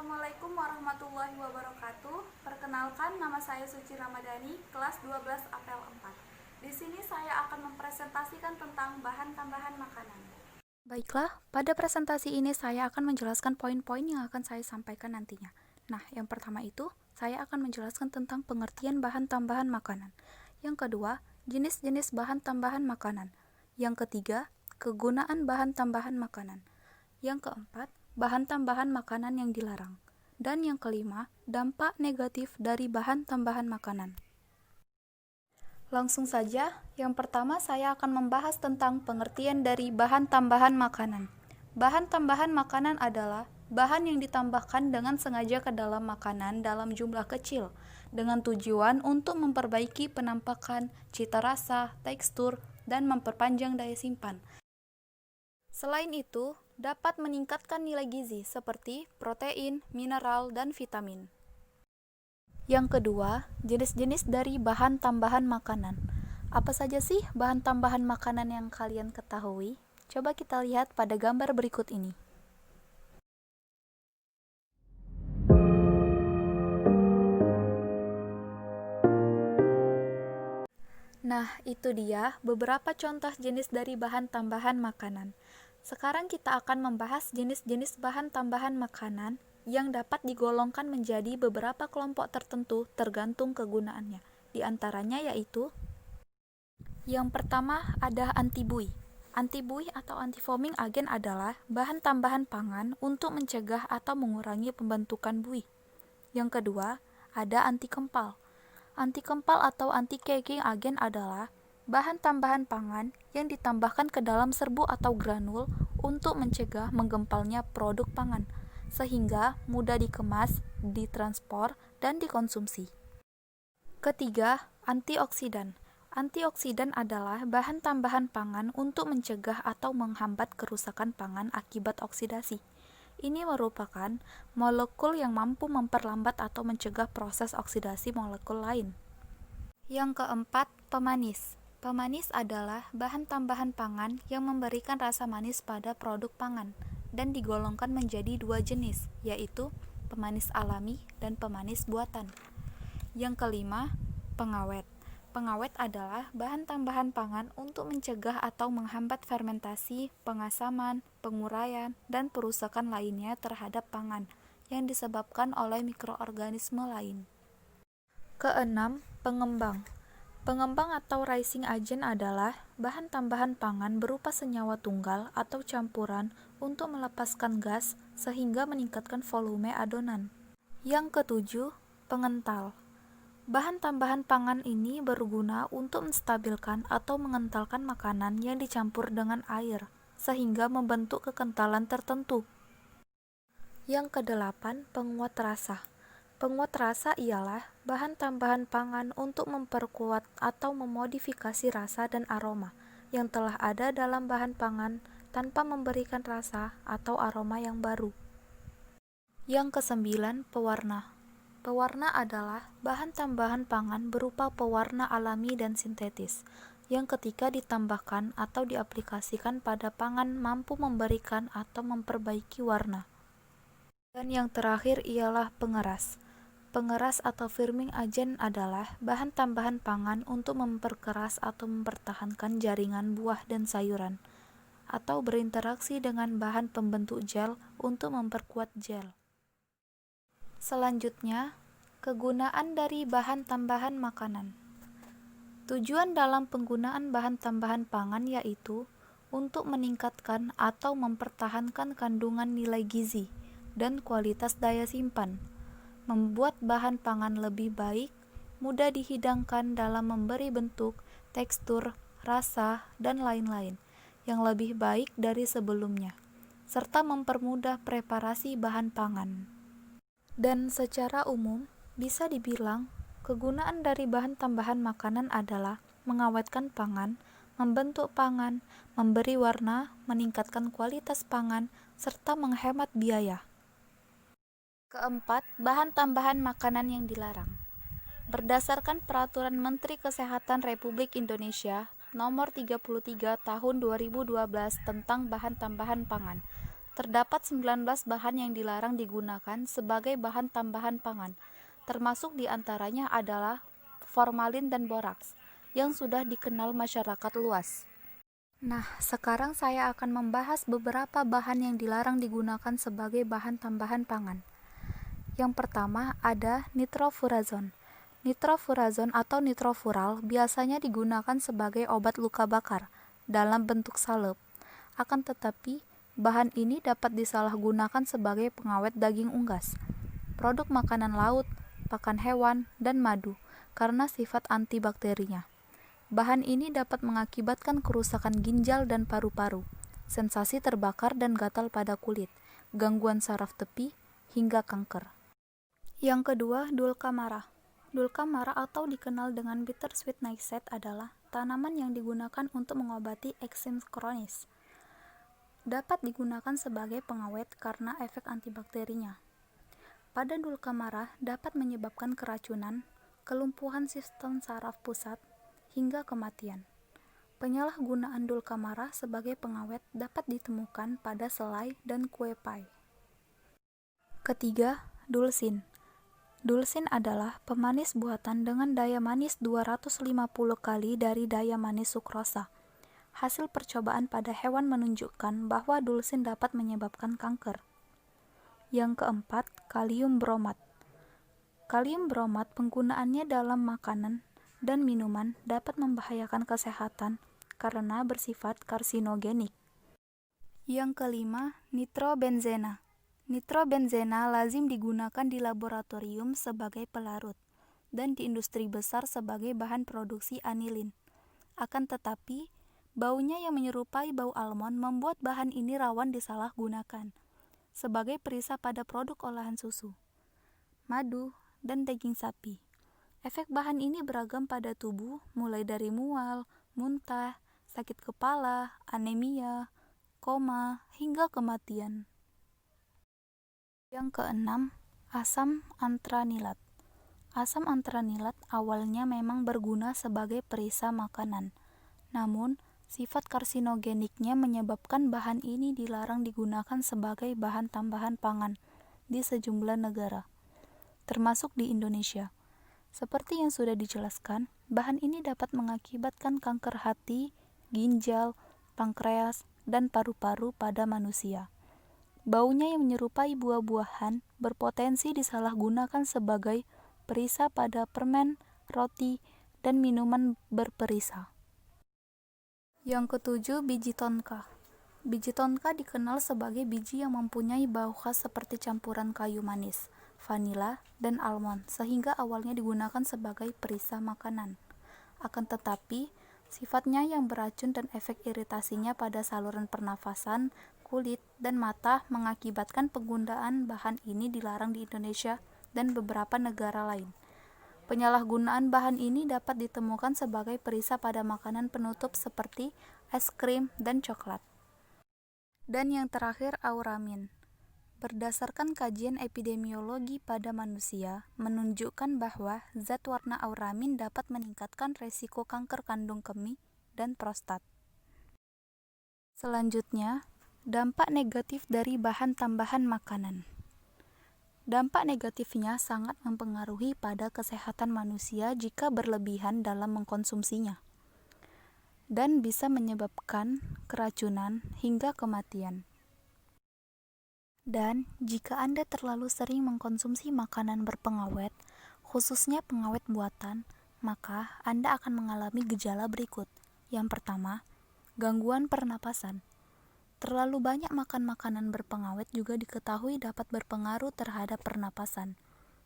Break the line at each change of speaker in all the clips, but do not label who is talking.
Assalamualaikum warahmatullahi wabarakatuh. Perkenalkan, nama saya Suci Ramadhani, kelas 12 APL 4. Di sini saya akan mempresentasikan tentang bahan tambahan makanan. Baiklah, pada presentasi ini saya akan menjelaskan poin-poin yang akan saya sampaikan nantinya. Nah, yang pertama itu, saya akan menjelaskan tentang pengertian bahan tambahan makanan. Yang kedua, jenis-jenis bahan tambahan makanan. Yang ketiga, kegunaan bahan tambahan makanan. Yang keempat, bahan tambahan makanan yang dilarang. Dan yang kelima, dampak negatif dari bahan tambahan makanan. Langsung saja, yang pertama saya akan membahas tentang pengertian dari bahan tambahan makanan. Bahan tambahan makanan adalah bahan yang ditambahkan dengan sengaja ke dalam makanan dalam jumlah kecil, dengan tujuan untuk memperbaiki penampakan, cita rasa, tekstur, dan memperpanjang daya simpan. Selain itu, dapat meningkatkan nilai gizi seperti protein, mineral, dan vitamin. Yang kedua, jenis-jenis dari bahan tambahan makanan. Apa saja sih bahan tambahan makanan yang kalian ketahui? Coba kita lihat pada gambar berikut ini. Nah, itu dia beberapa contoh jenis dari bahan tambahan makanan. Sekarang kita akan membahas jenis-jenis bahan tambahan makanan yang dapat digolongkan menjadi beberapa kelompok tertentu tergantung kegunaannya. Di antaranya yaitu yang pertama ada antibuih. Antibuih atau anti-foaming agent adalah bahan tambahan pangan untuk mencegah atau mengurangi pembentukan buih. Yang kedua, ada anti-kempal. Anti-kempal atau anti-caking agent adalah bahan tambahan pangan yang ditambahkan ke dalam serbuk atau granul untuk mencegah menggempalnya produk pangan, sehingga mudah dikemas, ditransport, dan dikonsumsi. Ketiga, antioksidan. Antioksidan adalah bahan tambahan pangan untuk mencegah atau menghambat kerusakan pangan akibat oksidasi. Ini merupakan molekul yang mampu memperlambat atau mencegah proses oksidasi molekul lain. Yang keempat, pemanis. Pemanis adalah bahan tambahan pangan yang memberikan rasa manis pada produk pangan dan digolongkan menjadi dua jenis, yaitu pemanis alami dan pemanis buatan. Yang kelima, pengawet. Pengawet adalah bahan tambahan pangan untuk mencegah atau menghambat fermentasi, pengasaman, penguraian, dan perusakan lainnya terhadap pangan yang disebabkan oleh mikroorganisme lain. Keenam, pengembang. Pengembang atau rising agent adalah bahan tambahan pangan berupa senyawa tunggal atau campuran untuk melepaskan gas sehingga meningkatkan volume adonan. Yang ketujuh, pengental. Bahan tambahan pangan ini berguna untuk menstabilkan atau mengentalkan makanan yang dicampur dengan air, sehingga membentuk kekentalan tertentu. Yang kedelapan, penguat rasa. Penguat rasa ialah bahan tambahan pangan untuk memperkuat atau memodifikasi rasa dan aroma yang telah ada dalam bahan pangan tanpa memberikan rasa atau aroma yang baru. Yang kesembilan, pewarna. Pewarna adalah bahan tambahan pangan berupa pewarna alami dan sintetis, yang ketika ditambahkan atau diaplikasikan pada pangan mampu memberikan atau memperbaiki warna. Dan yang terakhir ialah pengeras. Pengeras atau firming agent adalah bahan tambahan pangan untuk memperkeras atau mempertahankan jaringan buah dan sayuran, atau berinteraksi dengan bahan pembentuk gel untuk memperkuat gel. Selanjutnya, kegunaan dari bahan tambahan makanan. Tujuan dalam penggunaan bahan tambahan pangan yaitu untuk meningkatkan atau mempertahankan kandungan nilai gizi dan kualitas daya simpan, membuat bahan pangan lebih baik, mudah dihidangkan dalam memberi bentuk, tekstur, rasa, dan lain-lain yang lebih baik dari sebelumnya, serta mempermudah preparasi bahan pangan. Dan secara umum, bisa dibilang, kegunaan dari bahan tambahan makanan adalah mengawetkan pangan, membentuk pangan, memberi warna, meningkatkan kualitas pangan, serta menghemat biaya. Keempat, bahan tambahan makanan yang dilarang. Berdasarkan Peraturan Menteri Kesehatan Republik Indonesia Nomor 33 Tahun 2012 tentang bahan tambahan pangan, Terdapat 19 bahan yang dilarang digunakan sebagai bahan tambahan pangan, termasuk diantaranya adalah formalin dan boraks, yang sudah dikenal masyarakat luas. Nah, sekarang saya akan membahas beberapa bahan yang dilarang digunakan sebagai bahan tambahan pangan. Yang pertama ada nitrofurazon. Nitrofurazon atau nitrofural biasanya digunakan sebagai obat luka bakar dalam bentuk salep. Akan tetapi, bahan ini dapat disalahgunakan sebagai pengawet daging unggas, produk makanan laut, pakan hewan, dan madu karena sifat antibakterinya. Bahan ini dapat mengakibatkan kerusakan ginjal dan paru-paru, sensasi terbakar dan gatal pada kulit, gangguan saraf tepi, hingga kanker. Yang kedua, dulcamara. Dulcamara atau dikenal dengan bittersweet nightshade adalah tanaman yang digunakan untuk mengobati eksem kronis. Dapat digunakan sebagai pengawet karena efek antibakterinya. Pada dulcamara dapat menyebabkan keracunan, kelumpuhan sistem saraf pusat, hingga kematian. Penyalahgunaan dulcamara sebagai pengawet dapat ditemukan pada selai dan kue pie. Ketiga, dulsin. Dulsin adalah pemanis buatan dengan daya manis 250 kali dari daya manis sukrosa. Hasil percobaan pada hewan menunjukkan bahwa dulsin dapat menyebabkan kanker. Yang keempat, kalium bromat. Kalium bromat penggunaannya dalam makanan dan minuman dapat membahayakan kesehatan karena bersifat karsinogenik. Yang kelima, nitrobenzena. Nitrobenzena lazim digunakan di laboratorium sebagai pelarut dan di industri besar sebagai bahan produksi anilin. Akan tetapi, baunya yang menyerupai bau almond membuat bahan ini rawan disalahgunakan sebagai perisai pada produk olahan susu, madu, dan daging sapi. Efek bahan ini beragam pada tubuh, mulai dari mual, muntah, sakit kepala, anemia, koma, hingga kematian. Yang keenam, asam antranilat. Asam antranilat awalnya memang berguna sebagai perisai makanan. Namun, sifat karsinogeniknya menyebabkan bahan ini dilarang digunakan sebagai bahan tambahan pangan di sejumlah negara, termasuk di Indonesia. Seperti yang sudah dijelaskan, bahan ini dapat mengakibatkan kanker hati, ginjal, pankreas, dan paru-paru pada manusia. Baunya yang menyerupai buah-buahan berpotensi disalahgunakan sebagai perisai pada permen, roti, dan minuman berperisa. Yang ketujuh, biji tonka. Biji tonka dikenal sebagai biji yang mempunyai bau khas seperti campuran kayu manis, vanila, dan almond, sehingga awalnya digunakan sebagai perisai makanan. Akan tetapi, sifatnya yang beracun dan efek iritasinya pada saluran pernafasan, kulit, dan mata mengakibatkan penggunaan bahan ini dilarang di Indonesia dan beberapa negara lain. Penyalahgunaan bahan ini dapat ditemukan sebagai perisai pada makanan penutup seperti es krim dan coklat. Dan yang terakhir, auramin. Berdasarkan kajian epidemiologi pada manusia, menunjukkan bahwa zat warna auramin dapat meningkatkan resiko kanker kandung kemih dan prostat. Selanjutnya, dampak negatif dari bahan tambahan makanan. Dampak negatifnya sangat mempengaruhi pada kesehatan manusia jika berlebihan dalam mengkonsumsinya, dan bisa menyebabkan keracunan hingga kematian. Dan jika Anda terlalu sering mengkonsumsi makanan berpengawet, khususnya pengawet buatan, maka Anda akan mengalami gejala berikut. Yang pertama, gangguan pernapasan. Terlalu banyak makan makanan berpengawet juga diketahui dapat berpengaruh terhadap pernapasan.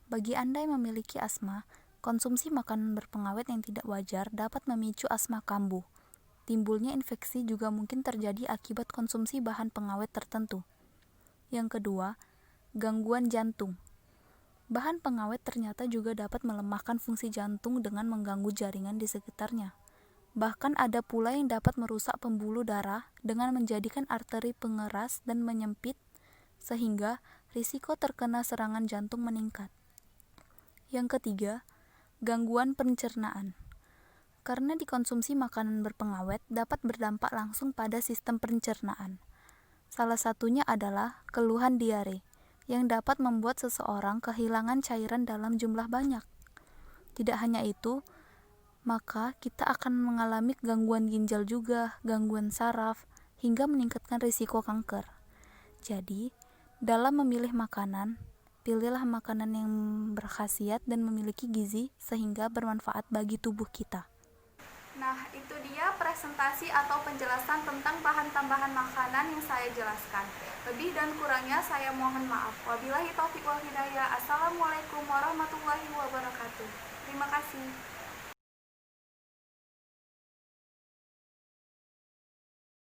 Bagi Anda yang memiliki asma, konsumsi makanan berpengawet yang tidak wajar dapat memicu asma kambuh. Timbulnya infeksi juga mungkin terjadi akibat konsumsi bahan pengawet tertentu. Yang kedua, gangguan jantung. Bahan pengawet ternyata juga dapat melemahkan fungsi jantung dengan mengganggu jaringan di sekitarnya. Bahkan ada pula yang dapat merusak pembuluh darah dengan menjadikan arteri pengeras dan menyempit, sehingga risiko terkena serangan jantung meningkat. Yang ketiga, gangguan pencernaan. Karena dikonsumsi makanan berpengawet dapat berdampak langsung pada sistem pencernaan. Salah satunya adalah keluhan diare, yang dapat membuat seseorang kehilangan cairan dalam jumlah banyak. Tidak hanya itu, maka kita akan mengalami gangguan ginjal juga, gangguan saraf, hingga meningkatkan risiko kanker. Jadi, dalam memilih makanan, pilihlah makanan yang berkhasiat dan memiliki gizi sehingga bermanfaat bagi tubuh kita. Nah, itu dia presentasi atau penjelasan tentang bahan tambahan makanan yang saya jelaskan. Lebih dan kurangnya saya mohon maaf. Wabillahi taufiq wal hidayah. Assalamualaikum warahmatullahi wabarakatuh. Terima kasih.